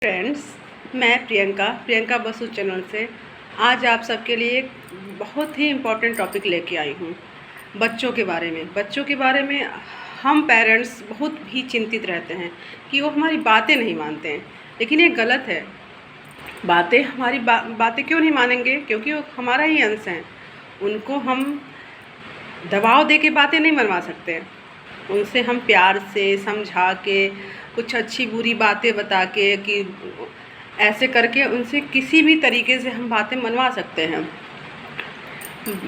Friends, मैं Priyanka Basu channel से आज आप सबके लिए एक बहुत ही इम्पोर्टेंट टॉपिक लेके आई हूँ। बच्चों के बारे में हम पेरेंट्स बहुत भी चिंतित रहते हैं कि वो हमारी बातें नहीं मानते हैं, लेकिन ये गलत है। हमारी बातें क्यों नहीं मानेंगे? क्योंकि वो हमारा ही अंश हैं। उनको हम दबाव दे के बातें नहीं मनवा सकते। उनसे हम प्यार से समझा के, कुछ अच्छी बुरी बातें बता के, कि ऐसे करके उनसे किसी भी तरीके से हम बातें मनवा सकते हैं।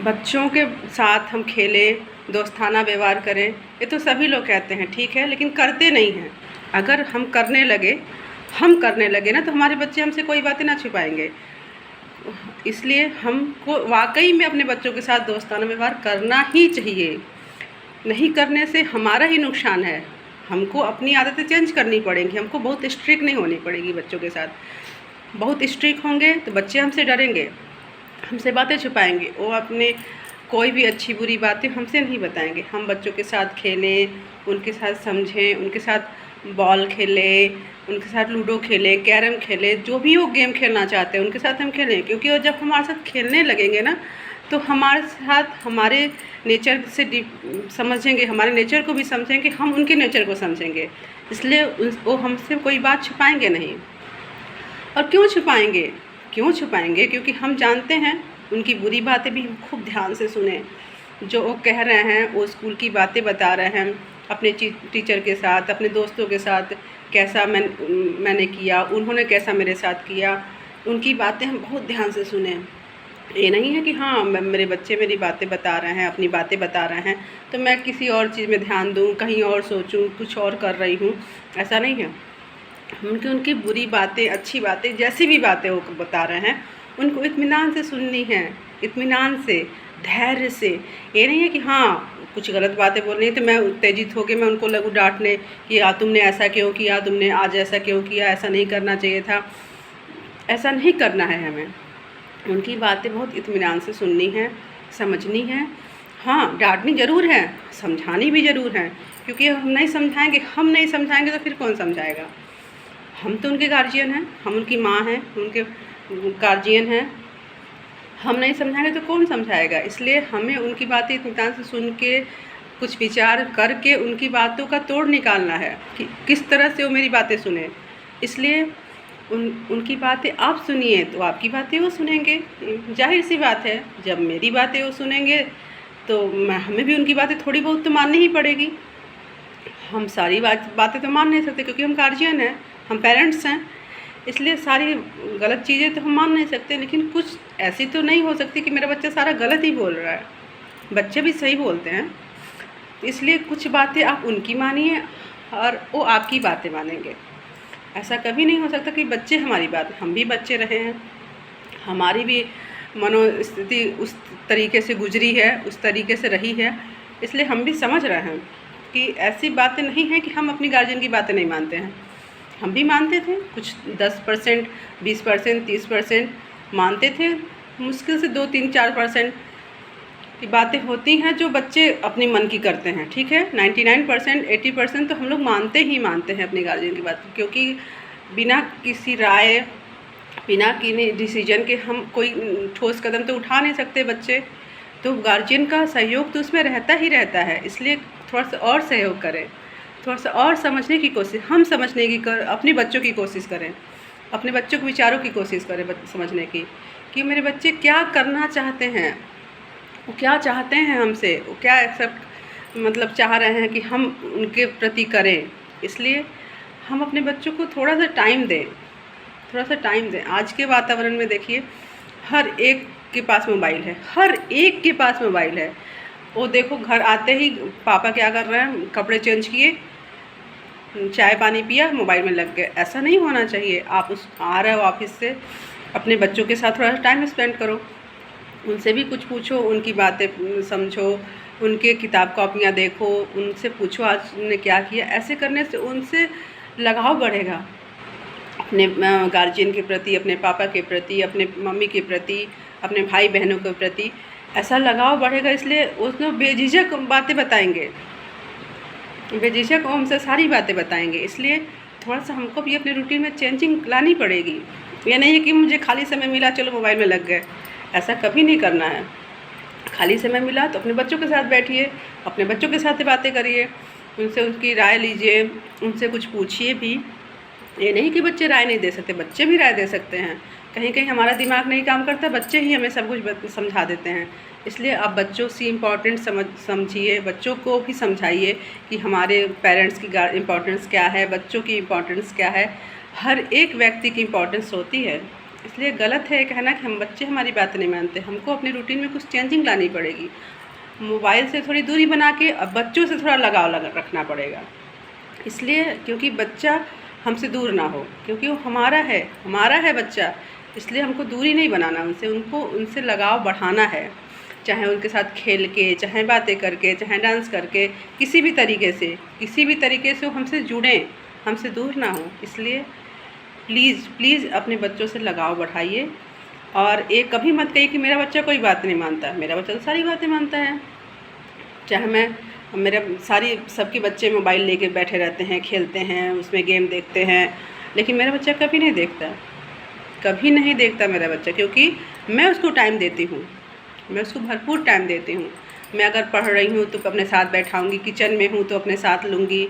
बच्चों के साथ हम खेलें, दोस्ताना व्यवहार करें, ये तो सभी लोग कहते हैं, ठीक है, लेकिन करते नहीं हैं। अगर हम करने लगे ना, तो हमारे बच्चे हमसे कोई बातें ना छुपाएंगे। इसलिए हमको वाकई में अपने बच्चों के साथ दोस्ताना व्यवहार करना ही चाहिए। नहीं करने से हमारा ही नुकसान है। हमको अपनी आदतें चेंज करनी पड़ेंगी। हमको बहुत स्ट्रिक्ट नहीं होनी पड़ेगी बच्चों के साथ। बहुत स्ट्रिक्ट होंगे तो बच्चे हमसे डरेंगे, हमसे बातें छुपाएंगे। वो अपने कोई भी अच्छी बुरी बातें हमसे नहीं बताएंगे। हम बच्चों के साथ खेलें, उनके साथ समझें, उनके साथ बॉल खेलें, उनके साथ लूडो खेलें, कैरम खेलें, जो भी वो गेम खेलना चाहते हैं उनके साथ हम खेलें। क्योंकि वो जब हमारे साथ खेलने लगेंगे ना, तो हमारे साथ हमारे नेचर से समझेंगे, हमारे नेचर को भी समझेंगे, हम उनके नेचर को समझेंगे। इसलिए वो हमसे कोई बात छुपाएंगे नहीं। और क्यों छुपाएंगे? क्योंकि हम जानते हैं उनकी बुरी बातें भी हम खूब ध्यान से सुने। जो वो कह रहे हैं, वो स्कूल की बातें बता रहे हैं अपने टीचर के साथ, अपने दोस्तों के साथ, कैसा मैंने किया, उन्होंने कैसा मेरे साथ किया, उनकी बातें हम बहुत ध्यान से सुने। ये नहीं है कि हाँ, मेरे बच्चे मेरी बातें बता रहे हैं, अपनी बातें बता रहे हैं, तो मैं किसी और चीज़ में ध्यान दूँ, कहीं और सोचूँ, कुछ और कर रही हूँ। ऐसा नहीं है। उनकी बुरी बातें, अच्छी बातें, जैसी भी बातें वो बता रहे हैं, उनको इत्मीनान से सुननी है, इत्मीनान से, धैर्य से। ये नहीं है कि हाँ, कुछ गलत बातें बोल रही हैं तो मैं उत्तेजित होकर मैं उनको लगूँ डांटने कि यार तुमने ऐसा क्यों किया, तुमने आज ऐसा क्यों किया, ऐसा नहीं करना चाहिए था। ऐसा नहीं करना है हमें। उनकी बातें बहुत इत्मीनान से सुननी है, समझनी है। हाँ, डांटनी ज़रूर है, समझानी भी ज़रूर है, क्योंकि हम नहीं समझाएंगे तो फिर कौन समझाएगा? हम तो उनके गार्जियन हैं, हम उनकी माँ हैं, उनके गार्जियन हैं। हम नहीं समझाएंगे तो कौन समझाएगा? इसलिए हमें उनकी बातें इत्मीनान से सुन के, कुछ विचार करके उनकी बातों का तोड़ निकालना है कि किस तरह से वो मेरी बातें सुने। इसलिए उनकी बातें आप सुनिए तो आपकी बातें वो सुनेंगे। जाहिर सी बात है, जब मेरी बातें वो सुनेंगे तो हमें भी उनकी बातें थोड़ी बहुत तो माननी ही पड़ेगी। हम सारी बातें तो मान नहीं सकते, क्योंकि हम गार्जियन हैं, हम पेरेंट्स हैं। इसलिए सारी गलत चीज़ें तो हम मान नहीं सकते, लेकिन कुछ ऐसी तो नहीं हो सकती कि मेरा बच्चा सारा गलत ही बोल रहा है। बच्चे भी सही बोलते हैं। इसलिए कुछ बातें आप उनकी मानिए और वो आपकी बातें मानेंगे। ऐसा कभी नहीं हो सकता कि बच्चे हमारी बात, हम भी बच्चे रहे हैं, हमारी भी मनोस्थिति उस तरीके से गुजरी है, उस तरीके से रही है। इसलिए हम भी समझ रहे हैं कि ऐसी बातें नहीं हैं कि हम अपनी गार्जियन की बातें नहीं मानते हैं। हम भी मानते थे, कुछ 10%, 20%, 30% मानते थे। मुश्किल से 2, 3, 4% की बातें होती हैं जो बच्चे अपने मन की करते हैं, ठीक है। 99%, 80% तो हम लोग मानते हैं अपने गार्जियन की बात, क्योंकि बिना किसी राय, बिना किसी डिसीजन के हम कोई ठोस कदम तो उठा नहीं सकते बच्चे। तो गार्जियन का सहयोग तो उसमें रहता ही रहता है। इसलिए थोड़ा सा और सहयोग करें, थोड़ा सा और समझने की कोशिश, हम समझने की अपने बच्चों की कोशिश करें, अपने बच्चों के विचारों की कोशिश करें समझने की, कि मेरे बच्चे क्या करना चाहते हैं, वो क्या चाहते हैं हमसे, वो क्या एक्सेप्ट मतलब चाह रहे हैं कि हम उनके प्रति करें। इसलिए हम अपने बच्चों को थोड़ा सा टाइम दें। आज के वातावरण में देखिए, हर एक के पास मोबाइल है, वो देखो घर आते ही पापा क्या कर रहे हैं, कपड़े चेंज किए, चाय पानी पिया, मोबाइल में लग गए। ऐसा नहीं होना चाहिए। आप आ रहे हो ऑफिस से, अपने बच्चों के साथ थोड़ा सा टाइम स्पेंड करो, उनसे भी कुछ पूछो, उनकी बातें समझो, उनके किताब कॉपियाँ देखो, उनसे पूछो आज उन्होंने क्या किया। ऐसे करने से उनसे लगाव बढ़ेगा, अपने गार्जियन के प्रति, अपने पापा के प्रति, अपने मम्मी के प्रति, अपने भाई बहनों के प्रति ऐसा लगाव बढ़ेगा। इसलिए उसमें बेझिझक बातें बताएंगे, बेझिझक हमसे सारी बातें बताएंगे। इसलिए थोड़ा सा हमको भी अपने रूटीन में चेंजिंग लानी पड़ेगी। ये नहीं है कि मुझे खाली समय मिला चलो मोबाइल में लग गए, ऐसा कभी नहीं करना है। खाली समय मिला तो अपने बच्चों के साथ बैठिए, अपने बच्चों के साथ बातें करिए, उनसे उनकी राय लीजिए, उनसे कुछ पूछिए भी। ये नहीं कि बच्चे राय नहीं दे सकते, बच्चे भी राय दे सकते हैं। कहीं कहीं हमारा दिमाग नहीं काम करता, बच्चे ही हमें सब कुछ समझा देते हैं। इसलिए आप बच्चों से इम्पोर्टेंट समझिए, बच्चों को भी समझाइए कि हमारे पेरेंट्स की इम्पोर्टेंस क्या है, बच्चों की इम्पोर्टेंस क्या है। हर एक व्यक्ति की इम्पोर्टेंस होती है। इसलिए गलत है कहना कि हम बच्चे हमारी बात नहीं मानते। हमको अपनी रूटीन में कुछ चेंजिंग लानी पड़ेगी। मोबाइल से थोड़ी दूरी बना के अब बच्चों से थोड़ा लगाव रखना पड़ेगा। इसलिए क्योंकि बच्चा हमसे दूर ना हो, क्योंकि वो हमारा है बच्चा। इसलिए हमको दूरी नहीं बनाना उनसे, उनसे लगाव बढ़ाना है। चाहे उनके साथ खेल के, चाहे बातें करके, चाहे डांस करके, किसी भी तरीके से वो हमसे जुड़ें, हमसे दूर ना हो। इसलिए प्लीज़ अपने बच्चों से लगाव बढ़ाइए। और एक कभी मत कहिए कि मेरा बच्चा कोई बात नहीं मानता। मेरा बच्चा तो सारी बातें मानता है। चाहे सबके बच्चे मोबाइल लेके बैठे रहते हैं, खेलते हैं, उसमें गेम देखते हैं, लेकिन मेरा बच्चा कभी नहीं देखता मेरा बच्चा, क्योंकि मैं उसको टाइम देती हूँ, मैं उसको भरपूर टाइम देती हूँ। मैं अगर पढ़ रही हूँ तो अपने साथ बैठाऊँगी, किचन में हूँ तो अपने साथ लूँगी,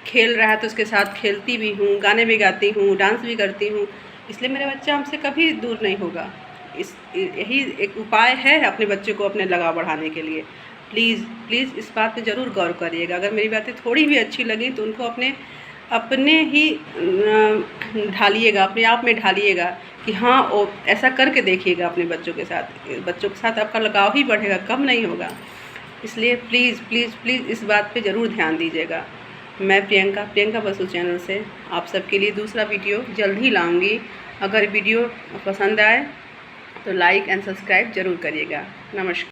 खेल रहा है तो उसके साथ खेलती भी हूँ, गाने भी गाती हूँ, डांस भी करती हूँ। इसलिए मेरा बच्चा हमसे कभी दूर नहीं होगा। यही एक उपाय है अपने बच्चे को अपने लगाव बढ़ाने के लिए। प्लीज़ इस बात पे ज़रूर गौर करिएगा। अगर मेरी बातें थोड़ी भी अच्छी लगी तो उनको अपने ही ढालिएगा, अपने आप में ढालिएगा कि हाँ, वो ऐसा करके देखिएगा अपने बच्चों के साथ आपका लगाव ही बढ़ेगा, कम नहीं होगा। इसलिए प्लीज़ इस बात पे ज़रूर ध्यान दीजिएगा। मैं प्रियंका बसु चैनल से आप सबके लिए दूसरा वीडियो जल्द ही लाऊंगी। अगर वीडियो पसंद आए तो लाइक एंड सब्सक्राइब ज़रूर करिएगा। नमस्कार।